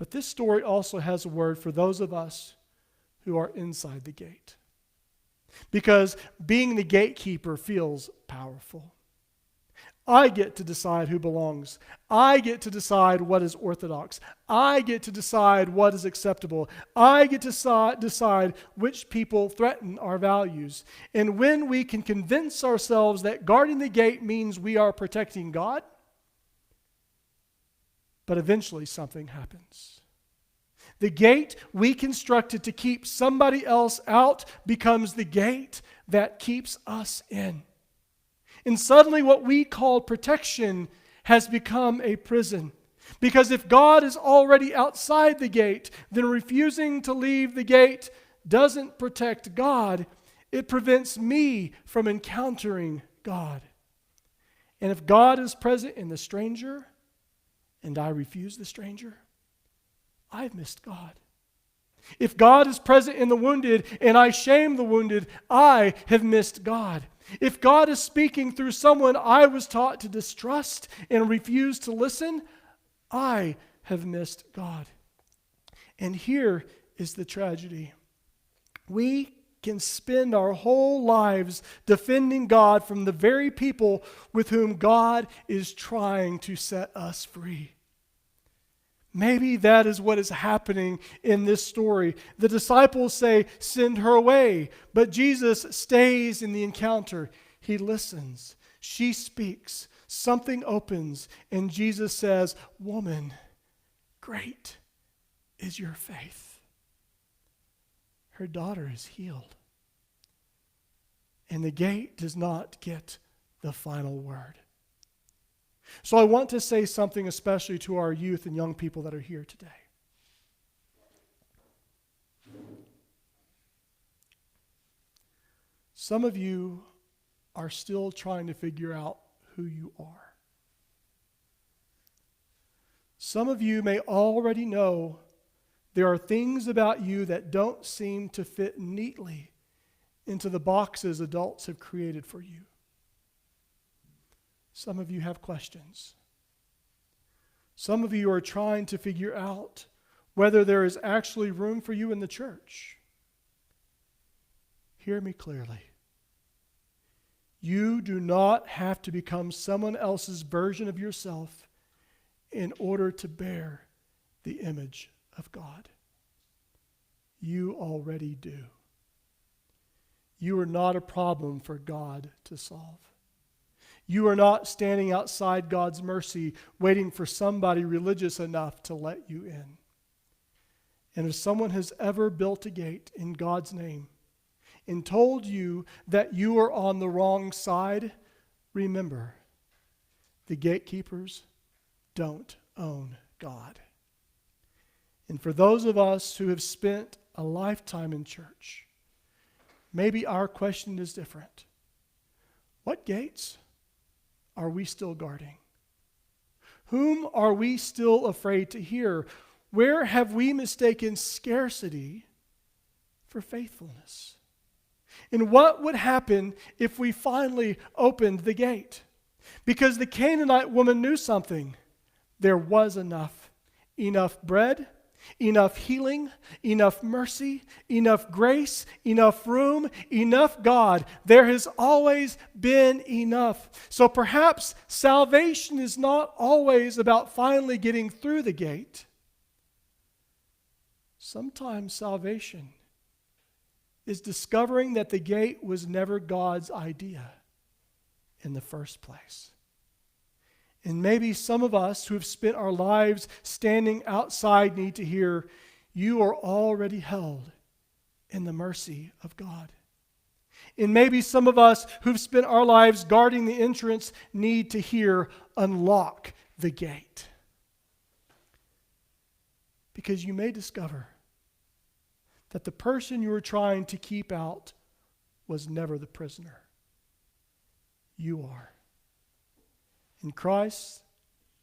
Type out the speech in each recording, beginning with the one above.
But this story also has a word for those of us who are inside the gate. Because being the gatekeeper feels powerful. I get to decide who belongs. I get to decide what is orthodox. I get to decide what is acceptable. I get to decide which people threaten our values. And when we can convince ourselves that guarding the gate means we are protecting God, but eventually something happens. The gate we constructed to keep somebody else out becomes the gate that keeps us in. And suddenly what we call protection has become a prison. Because if God is already outside the gate, then refusing to leave the gate doesn't protect God. It prevents me from encountering God. And if God is present in the stranger, and I refuse the stranger, I've missed God. If God is present in the wounded, and I shame the wounded, I have missed God. If God is speaking through someone I was taught to distrust and refuse to listen, I have missed God. And here is the tragedy. We can spend our whole lives defending God from the very people with whom God is trying to set us free. Maybe that is what is happening in this story. The disciples say, "Send her away." But Jesus stays in the encounter. He listens. She speaks. Something opens. And Jesus says, "Woman, great is your faith." Her daughter is healed. And the gate does not get the final word. So I want to say something especially to our youth and young people that are here today. Some of you are still trying to figure out who you are. Some of you may already know there are things about you that don't seem to fit neatly into the boxes adults have created for you. Some of you have questions. Some of you are trying to figure out whether there is actually room for you in the church. Hear me clearly. You do not have to become someone else's version of yourself in order to bear the image of God. You already do. You are not a problem for God to solve. You are not standing outside God's mercy waiting for somebody religious enough to let you in. And if someone has ever built a gate in God's name and told you that you are on the wrong side, remember, the gatekeepers don't own God. And for those of us who have spent a lifetime in church, maybe our question is different. What gates are we still guarding? Whom are we still afraid to hear? Where have we mistaken scarcity for faithfulness? And what would happen if we finally opened the gate? Because the Canaanite woman knew something. There was enough. Enough bread, enough healing, enough mercy, enough grace, enough room, enough God. There has always been enough. So perhaps salvation is not always about finally getting through the gate. Sometimes salvation is discovering that the gate was never God's idea in the first place. And maybe some of us who have spent our lives standing outside need to hear, you are already held in the mercy of God. And maybe some of us who've spent our lives guarding the entrance need to hear, unlock the gate. Because you may discover that the person you were trying to keep out was never the prisoner. You are. And Christ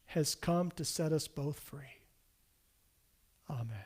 has come to set us both free. Amen.